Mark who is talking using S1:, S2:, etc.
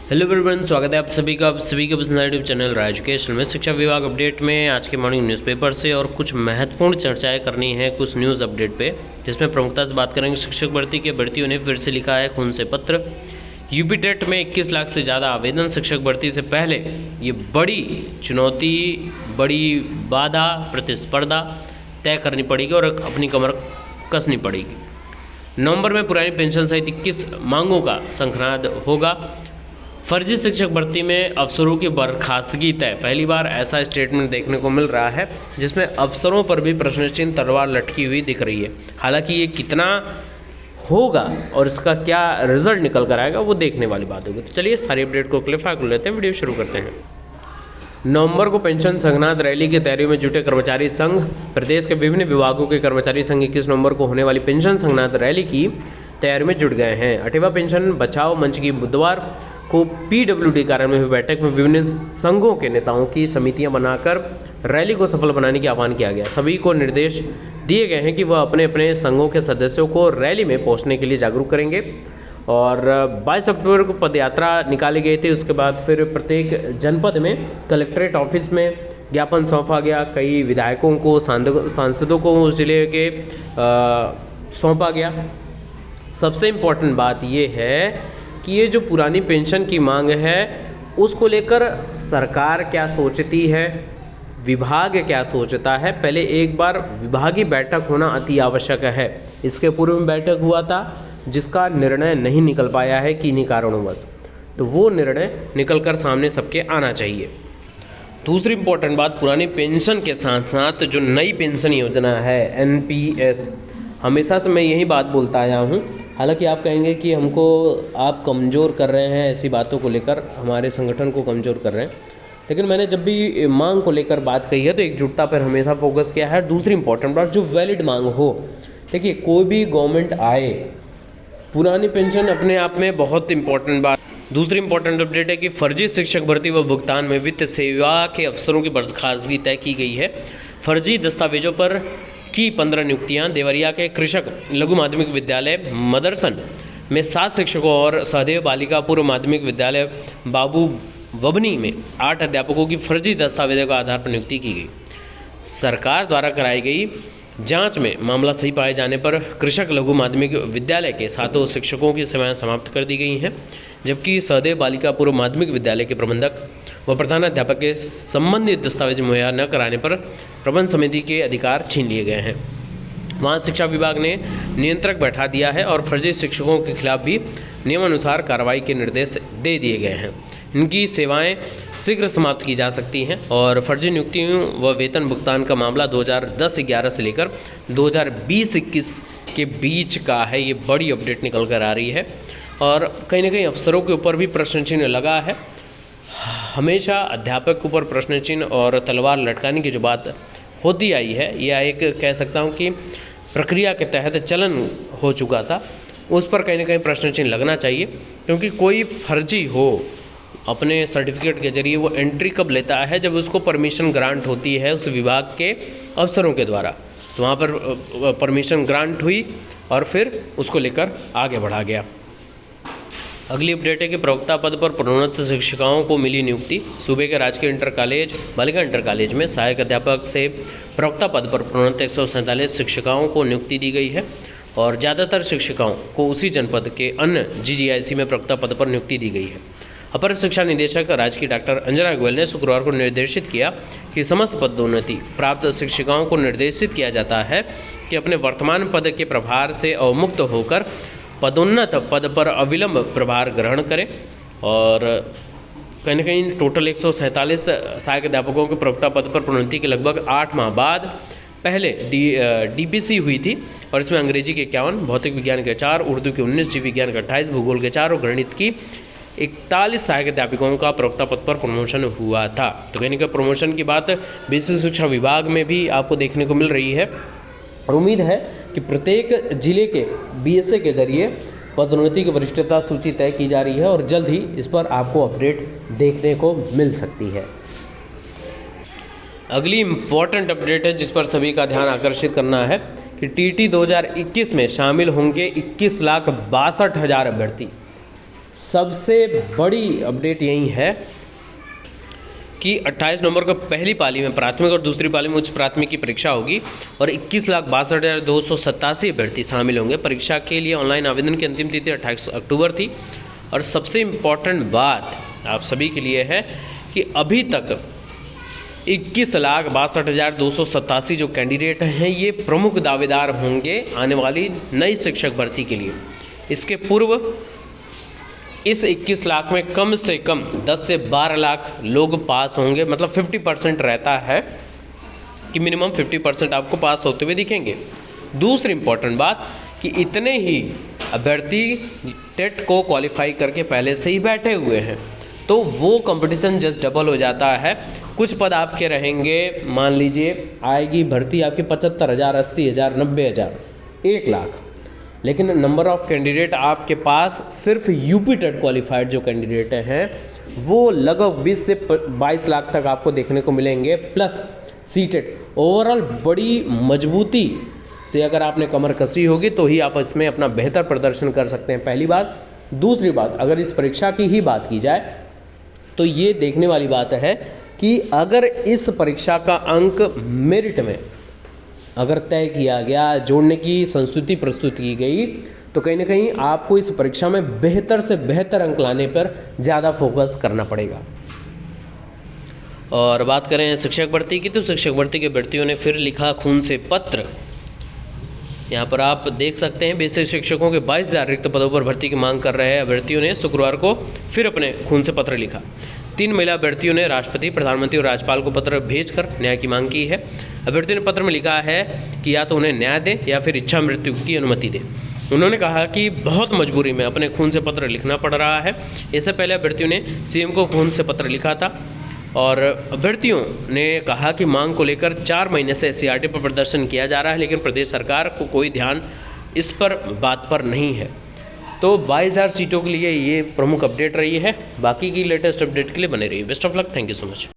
S1: Hello everyone, स्वागत है आप सभी का पसंदीदा यूट्यूब चैनल राज एजुकेशन में। शिक्षा विभाग अपडेट में आज के मॉर्निंग न्यूज़पेपर से और कुछ महत्वपूर्ण चर्चाएं करनी है कुछ न्यूज़ अपडेट पे, जिसमें प्रमुखता से बात करेंगे शिक्षक भर्ती के भर्तियों ने फिर से लिखा है खून से पत्र। यूपी टेट में 21 लाख से ज़्यादा आवेदन। शिक्षक भर्ती से पहले ये बड़ी चुनौती, बड़ी बाधा, प्रतिस्पर्धा तय करनी पड़ेगी और अपनी कमर कसनी पड़ेगी। नवंबर में पुरानी पेंशन सहित 21 मांगों का शंखनाद होगा। फर्जी शिक्षक भर्ती में अफसरों की बर्खास्तगी तय। पहली बार ऐसा स्टेटमेंट देखने को मिल रहा है जिसमें अफसरों पर भी प्रश्न चिन्ह, तलवार लटकी हुई दिख रही है। हालांकि ये कितना होगा और इसका क्या रिजल्ट निकल कर आएगा वो देखने वाली बात होगी। तो चलिए सारी अपडेट को क्लियर कर लेते हैं, वीडियो शुरू करते हैं। नवंबर को पेंशन संघनाद रैली की तैयारी में जुटे कर्मचारी संघ। प्रदेश के विभिन्न विभागों के कर्मचारी संघ 21 नवंबर को होने वाली पेंशन संघनाद रैली की तैयारी में जुट गए हैं। 8वां पेंशन बचाओ मंच की बुधवार को पीडब्ल्यूडी कार्यालय में हुई बैठक में विभिन्न संघों के नेताओं की समितियां बनाकर रैली को सफल बनाने का आह्वान किया गया। सभी को निर्देश दिए गए हैं कि वह अपने अपने संघों के सदस्यों को रैली में पहुंचने के लिए जागरूक करेंगे। और 22 अक्टूबर को पदयात्रा निकाली गई थी। उसके बाद फिर प्रत्येक जनपद में कलेक्ट्रेट ऑफिस में ज्ञापन सौंपा गया। कई विधायकों को, सांसदों को उस जिले के सौंपा गया। सबसे इम्पोर्टेंट बात यह है कि ये जो पुरानी पेंशन की मांग है उसको लेकर सरकार क्या सोचती है, विभाग क्या सोचता है, पहले एक बार विभागीय बैठक होना अति आवश्यक है। इसके पूर्व में बैठक हुआ था जिसका निर्णय नहीं निकल पाया है किन्हीं कारणोंवश, तो वो निर्णय निकल कर सामने सबके आना चाहिए। दूसरी इंपॉर्टेंट बात, पुरानी पेंशन के साथ साथ जो नई पेंशन योजना है एनपीएस, हमेशा से मैं यही बात बोलता आया हूँ। हालांकि आप कहेंगे कि हमको आप कमज़ोर कर रहे हैं, ऐसी बातों को लेकर हमारे संगठन को कमज़ोर कर रहे हैं, लेकिन मैंने जब भी मांग को लेकर बात कही है तो एकजुटता पर हमेशा फोकस किया है। दूसरी इंपॉर्टेंट बात, जो वैलिड मांग हो। देखिए, कोई भी गवर्नमेंट आए, पुरानी पेंशन अपने आप में बहुत इंपॉर्टेंट बात। दूसरी इंपॉर्टेंट अपडेट है कि फर्जी शिक्षक भर्ती व भुगतान में वित्त सेवा के अफसरों की बर्खास्तगी तय की गई है। फर्जी दस्तावेजों पर की 15 नियुक्तियां। देवरिया के कृषक लघु माध्यमिक विद्यालय मदरसन में 7 शिक्षकों और सहदेव बालिका पूर्व माध्यमिक विद्यालय बाबू वबनी में 8 अध्यापकों की फर्जी दस्तावेजों के आधार पर नियुक्ति की गई। सरकार द्वारा कराई गई जांच में मामला सही पाए जाने पर कृषक लघु माध्यमिक विद्यालय के 7 शिक्षकों की सेवाएं समाप्त कर दी गई हैं, जबकि सहदेव बालिका पूर्व माध्यमिक विद्यालय के प्रबंधक व प्रधानाध्यापक के संबंधित दस्तावेज मुहैया न कराने पर प्रबंध समिति के अधिकार छीन लिए गए हैं। वहाँ शिक्षा विभाग ने नियंत्रक बैठा दिया है और फर्जी शिक्षकों के खिलाफ भी नियमानुसार कार्रवाई के निर्देश दे दिए गए हैं। इनकी सेवाएं शीघ्र समाप्त की जा सकती हैं। और फर्जी नियुक्तियों व वेतन भुगतान का मामला 2010-11 से लेकर 2020-21 के बीच का है। ये बड़ी अपडेट निकल कर आ रही है और कहीं ना कहीं अफसरों के ऊपर भी प्रश्न चिन्ह लगा है। हमेशा अध्यापक के ऊपर प्रश्न चिन्ह और तलवार लटकाने की जो बात होती आई है, यह एक कह सकता हूँ कि प्रक्रिया के तहत चलन हो चुका था, उस पर कहीं ना कहीं प्रश्न चिन्ह लगना चाहिए। क्योंकि कोई फर्जी हो अपने सर्टिफिकेट के जरिए, वो एंट्री कब लेता है जब उसको परमिशन ग्रांट होती है उस विभाग के अफसरों के द्वारा। तो वहाँ पर परमिशन ग्रांट हुई और फिर उसको लेकर आगे बढ़ा गया। अगली अपडेट है कि प्रवक्ता पद पर प्रोन्नत शिक्षिकाओं को मिली नियुक्ति। सूबे के राजकीय इंटर कॉलेज, बालिका इंटर कॉलेज में सहायक अध्यापक से प्रवक्ता पद पर प्रोन्नत 147 शिक्षिकाओं को नियुक्ति दी गई है और ज़्यादातर शिक्षिकाओं को उसी जनपद के अन्य जीजीआईसी में प्रवक्ता पद पर नियुक्ति दी गई है। अपर शिक्षा निदेशक राजकीय डॉक्टर अंजना गोयल ने शुक्रवार को निर्देशित किया कि समस्त पदोन्नति प्राप्त शिक्षिकाओं को निर्देशित किया जाता है कि अपने वर्तमान पद के प्रभार से अवमुक्त होकर पदोन्नत पद पर अविलंब प्रभार ग्रहण करें। और कहीं ना कहीं टोटल 147 सहायक अध्यापकों के प्रवक्ता पद पर प्रोन्नति के लगभग 8 माह बाद पहले डीपीसी हुई थी और इसमें अंग्रेजी के 51, भौतिक विज्ञान के 4, उर्दू के 19, जीव विज्ञान के 28, भूगोल के 4 और गणित की 41 सहायक अध्यापकों का प्रवक्ता पद पर प्रमोशन हुआ था। तो कहीं ना कहीं प्रमोशन की बात विशेष शिक्षा विभाग में भी आपको देखने को मिल रही है और उम्मीद है कि प्रत्येक जिले के बीएसए के जरिए पदोन्नति की वरिष्ठता सूची तय की जा रही है और जल्द ही इस पर आपको अपडेट देखने को मिल सकती है। अगली इम्पॉर्टेंट अपडेट है जिस पर सभी का ध्यान आकर्षित करना है कि टीटी 2021 में शामिल होंगे 21,62,000 अभ्यर्थी। सबसे बड़ी अपडेट यही है कि 28 नवंबर को पहली पाली में प्राथमिक और दूसरी पाली में उच्च प्राथमिक की परीक्षा होगी और 21,62,287 अभ्यर्थी शामिल होंगे। परीक्षा के लिए ऑनलाइन आवेदन की अंतिम तिथि 28 अक्टूबर थी। और सबसे इम्पॉर्टेंट बात आप सभी के लिए है कि अभी तक 21,62,287 जो कैंडिडेट हैं ये प्रमुख दावेदार होंगे आने वाली नई शिक्षक भर्ती के लिए। इसके पूर्व इस 21 लाख में कम से कम 10 से 12 लाख लोग पास होंगे, मतलब 50% रहता है कि मिनिमम 50% आपको पास होते हुए दिखेंगे। दूसरी इंपॉर्टेंट बात कि इतने ही अभ्यर्थी टेट को क्वालिफाई करके पहले से ही बैठे हुए हैं, तो वो कंपटीशन जस्ट डबल हो जाता है। कुछ पद आपके रहेंगे, मान लीजिए आएगी भर्ती आपके 75,000, 80,000, 90,000, 1 लाख, लेकिन नंबर ऑफ कैंडिडेट आपके पास सिर्फ यूपी टेट क्वालिफाइड जो कैंडिडेट हैं वो लगभग 20 से 22 लाख तक आपको देखने को मिलेंगे, प्लस सी टेट। ओवरऑल बड़ी मजबूती से अगर आपने कमर कसी होगी तो ही आप इसमें अपना बेहतर प्रदर्शन कर सकते हैं, पहली बात। दूसरी बात, अगर इस परीक्षा की ही बात की जाए तो ये देखने वाली बात है कि अगर इस परीक्षा का अंक मेरिट में अगर तय किया गया, जोड़ने की संस्तुति प्रस्तुत की गई, तो कहीं ना कहीं आपको इस परीक्षा में बेहतर से बेहतर अंक लाने पर ज़्यादा फोकस करना पड़ेगा। और बात करें शिक्षक भर्ती की, तो शिक्षक भर्ती के अभ्यर्थियों ने फिर लिखा खून से पत्र। यहाँ पर आप देख सकते हैं बेसिक शिक्षकों के 22,000 रिक्त पदों पर भर्ती की मांग कर रहे अभ्यर्थियों ने शुक्रवार को फिर अपने खून से पत्र लिखा। 3 महिला अभ्यर्थियों ने राष्ट्रपति, प्रधानमंत्री और राज्यपाल को पत्र भेजकर न्याय की मांग की है। अभ्यर्थियों ने पत्र में लिखा है कि या तो उन्हें न्याय दे या फिर इच्छा मृत्यु की अनुमति दे। उन्होंने कहा कि बहुत मजबूरी में अपने खून से पत्र लिखना पड़ रहा है। इससे पहले अभ्यर्थियों ने सीएम को खून से पत्र लिखा था और अभ्यर्थियों ने कहा कि मांग को लेकर 4 महीने से एससीईआरटी पर प्रदर्शन किया जा रहा है, लेकिन प्रदेश सरकार को कोई ध्यान इस पर बात पर नहीं है। तो 22,000 सीटों के लिए ये प्रमुख अपडेट रही है। बाकी की लेटेस्ट अपडेट के लिए बने रहिए। Best of luck, thank you so much.